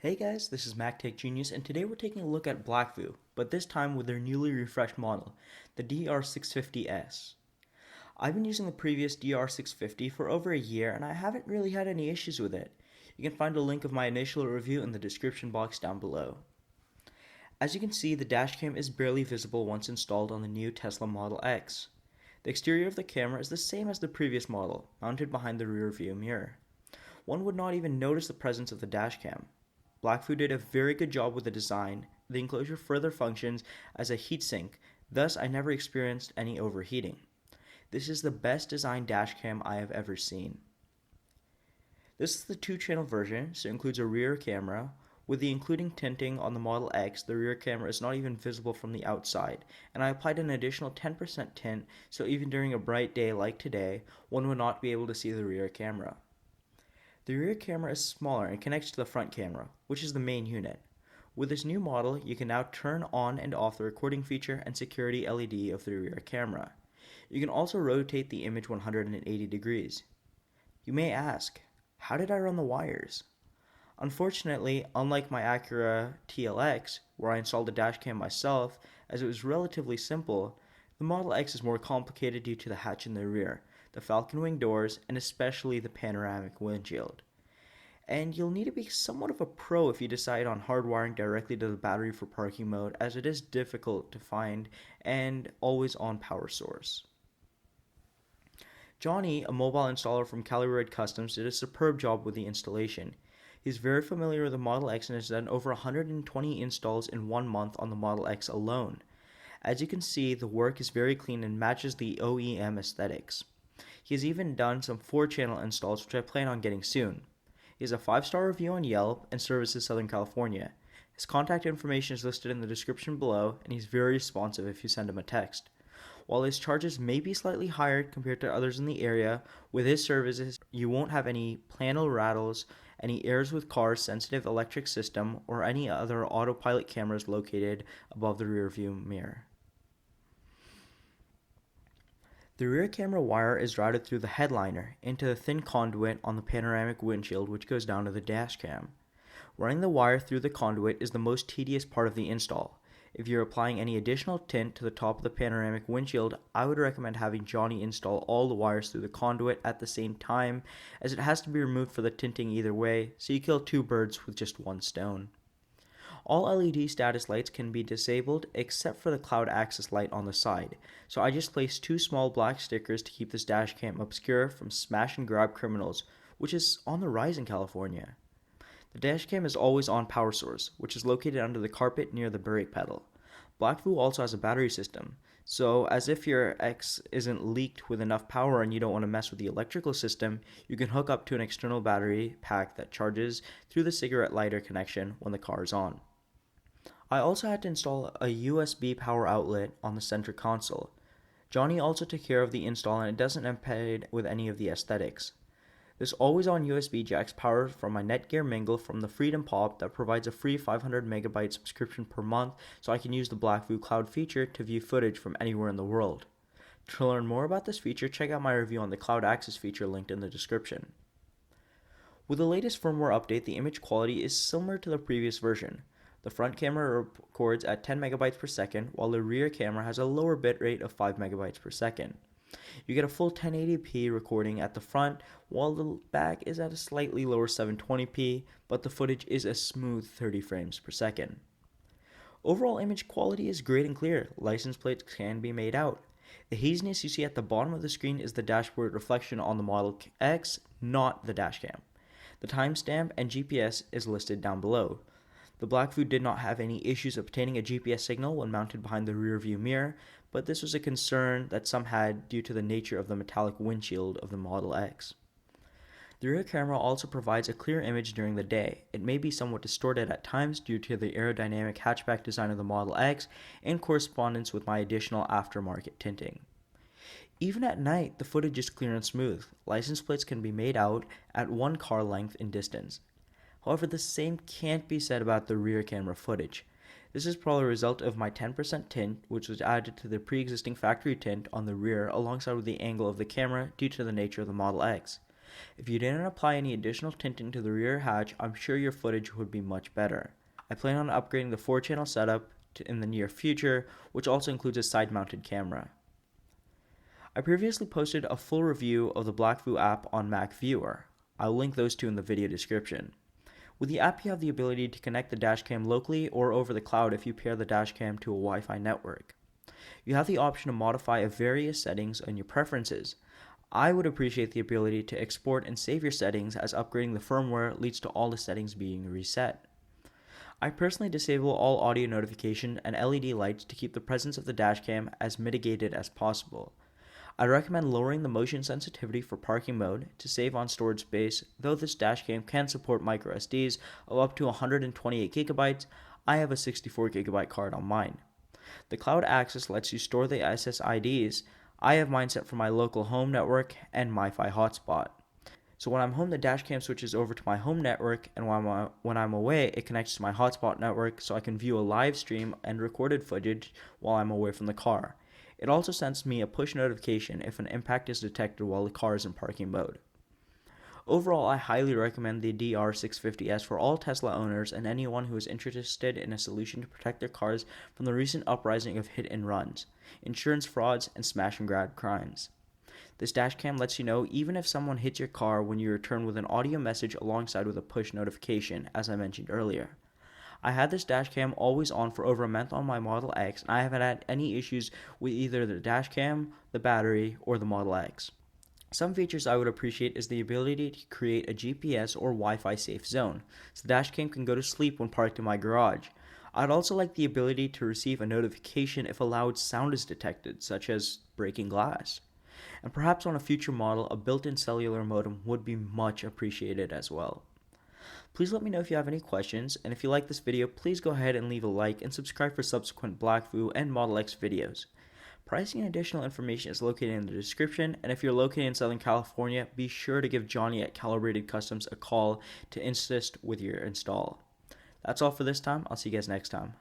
Hey guys, this is MacTech Genius, and today we're taking a look at Blackvue, but this time with their newly refreshed model, the DR650S. I've been using the previous DR650 for over a year, and I haven't really had any issues with it. You can find a link of my initial review in the description box down below. As you can see, the dashcam is barely visible once installed on the new Tesla Model X. The exterior of the camera is the same as the previous model, mounted behind the rear view mirror. One would not even notice the presence of the dashcam. Blackvue did a very good job with the design. The enclosure further functions as a heatsink, thus I never experienced any overheating. This is the best designed dashcam I have ever seen. This is the 2-channel version, so it includes a rear camera. With the including tinting on the Model X, the rear camera is not even visible from the outside, and I applied an additional 10% tint, so even during a bright day like today, one would not be able to see the rear camera. The rear camera is smaller and connects to the front camera, which is the main unit. With this new model, you can now turn on and off the recording feature and security LED of the rear camera. You can also rotate the image 180 degrees. You may ask, how did I run the wires? Unfortunately, unlike my Acura TLX, where I installed the dashcam myself, as it was relatively simple, the Model X is more complicated due to the hatch in the rear, the falcon wing doors, and especially the panoramic windshield. And you'll need to be somewhat of a pro if you decide on hardwiring directly to the battery for parking mode, as it is difficult to find and always on power source. Johnny, a mobile installer from Calibred Customs, did a superb job with the installation. He's very familiar with the Model X and has done over 120 installs in 1 month on the Model X alone. As you can see, the work is very clean and matches the OEM aesthetics. He has even done some 4-channel installs, which I plan on getting soon. He has a 5-star review on Yelp and services Southern California. His contact information is listed in the description below, and he's very responsive if you send him a text. While his charges may be slightly higher compared to others in the area, with his services you won't have any panel rattles, any errors with car's sensitive electric system, or any other autopilot cameras located above the rear view mirror. The rear camera wire is routed through the headliner into the thin conduit on the panoramic windshield, which goes down to the dashcam. Running the wire through the conduit is the most tedious part of the install. If you're applying any additional tint to the top of the panoramic windshield, I would recommend having Johnny install all the wires through the conduit at the same time, as it has to be removed for the tinting either way, so you kill 2 birds with just 1 stone. All LED status lights can be disabled except for the cloud access light on the side, so I just placed 2 small black stickers to keep this dashcam obscure from smash and grab criminals, which is on the rise in California. The dashcam is always on power source, which is located under the carpet near the brake pedal. Blackvue also has a battery system, so as if your X isn't leaked with enough power and you don't want to mess with the electrical system, you can hook up to an external battery pack that charges through the cigarette lighter connection when the car is on. I also had to install a USB power outlet on the center console. Johnny also took care of the install and it doesn't impede with any of the aesthetics. This always-on USB jacks power from my Netgear Mingle from the Freedom Pop that provides a free 500 megabyte subscription per month, so I can use the Blackvue Cloud feature to view footage from anywhere in the world. To learn more about this feature, check out my review on the Cloud Access feature linked in the description. With the latest firmware update, the image quality is similar to the previous version. The front camera records at 10 megabytes per second, while the rear camera has a lower bitrate of 5 megabytes per second. You get a full 1080p recording at the front, while the back is at a slightly lower 720p, but the footage is a smooth 30 frames per second. Overall image quality is great and clear. License plates can be made out. The haziness you see at the bottom of the screen is the dashboard reflection on the Model X, not the dashcam. The timestamp and GPS is listed down below. The Blackvue did not have any issues obtaining a GPS signal when mounted behind the rear view mirror, but this was a concern that some had due to the nature of the metallic windshield of the Model X. The rear camera also provides a clear image during the day. It may be somewhat distorted at times due to the aerodynamic hatchback design of the Model X in correspondence with my additional aftermarket tinting. Even at night, the footage is clear and smooth. License plates can be made out at 1 car length in distance. However, the same can't be said about the rear camera footage. This is probably a result of my 10% tint, which was added to the pre-existing factory tint on the rear alongside with the angle of the camera due to the nature of the Model X. If you didn't apply any additional tinting to the rear hatch, I'm sure your footage would be much better. I plan on upgrading the 4-channel setup in the near future, which also includes a side-mounted camera. I previously posted a full review of the Blackvue app on Mac Viewer. I'll link those two in the video description. With the app, you have the ability to connect the dashcam locally or over the cloud if you pair the dashcam to a Wi-Fi network. You have the option to modify various settings on your preferences. I would appreciate the ability to export and save your settings, as upgrading the firmware leads to all the settings being reset. I personally disable all audio notification and LED lights to keep the presence of the dashcam as mitigated as possible. I recommend lowering the motion sensitivity for parking mode to save on storage space. Though this dashcam can support micro SDs of up to 128 GB, I have a 64 GB card on mine. The cloud access lets you store the SSIDs. I have mine set for my local home network and MiFi hotspot. So when I'm home, the dashcam switches over to my home network, and when I'm away, it connects to my hotspot network so I can view a live stream and recorded footage while I'm away from the car. It also sends me a push notification if an impact is detected while the car is in parking mode. Overall, I highly recommend the DR650S for all Tesla owners and anyone who is interested in a solution to protect their cars from the recent uprising of hit and runs, insurance frauds, and smash and grab crimes. This dashcam lets you know even if someone hits your car when you return with an audio message alongside with a push notification, as I mentioned earlier. I had this dashcam always on for over a month on my Model X, and I haven't had any issues with either the dashcam, the battery, or the Model X. Some features I would appreciate is the ability to create a GPS or Wi-Fi safe zone, so the dashcam can go to sleep when parked in my garage. I'd also like the ability to receive a notification if a loud sound is detected, such as breaking glass. And perhaps on a future model, a built-in cellular modem would be much appreciated as well. Please let me know if you have any questions, and if you like this video, please go ahead and leave a like and subscribe for subsequent Blackvue and Model X videos. Pricing and additional information is located in the description, and if you're located in Southern California, be sure to give Johnny at Calibrated Customs a call to assist with your install. That's all for this time. I'll see you guys next time.